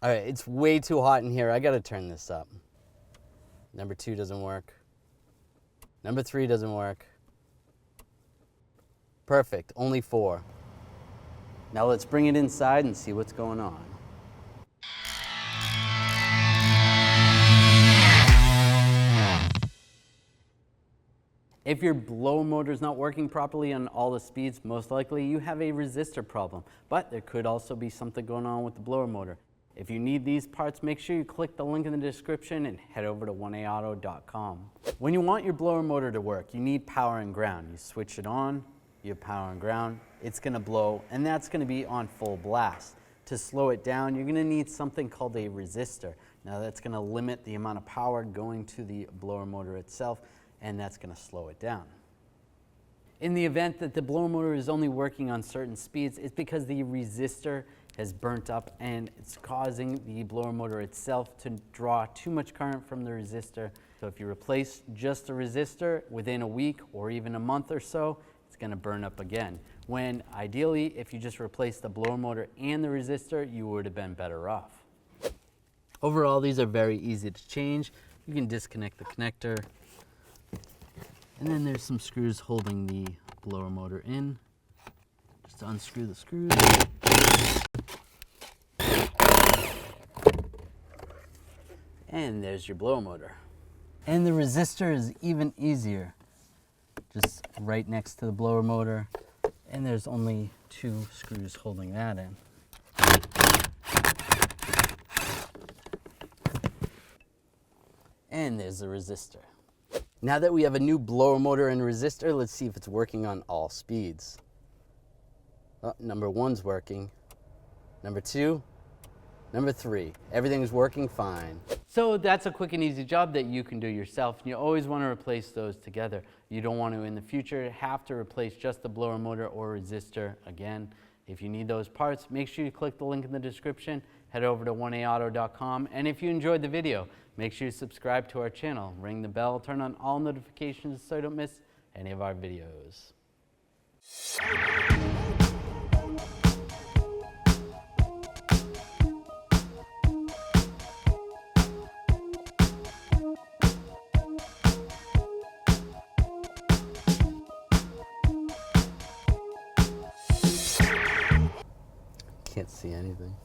All right, it's way too hot in here. I gotta turn this up. Number 2 doesn't work. Number 3 doesn't work. Perfect, only 4. Now let's bring it inside and see what's going on. If your blower motor is not working properly on all the speeds, most likely you have a resistor problem, but there could also be something going on with the blower motor. If you need these parts, make sure you click the link in the description and head over to 1aauto.com. When you want your blower motor to work, you need power and ground. You switch it on, you have power and ground, it's gonna blow, and that's gonna be on full blast. To slow it down, you're gonna need something called a resistor. Now that's gonna limit the amount of power going to the blower motor itself, and that's gonna slow it down. In the event that the blower motor is only working on certain speeds, it's because the resistor has burnt up and it's causing the blower motor itself to draw too much current from the resistor. So if you replace just the resistor within a week or even a month or so, it's gonna burn up again. When ideally, if you just replace the blower motor and the resistor, you would have been better off. Overall, these are very easy to change. You can disconnect the connector, and then there's some screws holding the blower motor in. Just to unscrew the screws. And there's your blower motor. And the resistor is even easier. Just right next to the blower motor. And there's only 2 screws holding that in. And there's the resistor. Now that we have a new blower motor and resistor, let's see if it's working on all speeds. Oh, number 1's working. Number 2, number 3. Everything's working fine. So that's a quick and easy job that you can do yourself. You always want to replace those together. You don't want to, in the future, have to replace just the blower motor or resistor again. If you need those parts, make sure you click the link in the description, head over to 1aauto.com, and if you enjoyed the video, make sure you subscribe to our channel, ring the bell, turn on all notifications so you don't miss any of our videos. Can't see anything.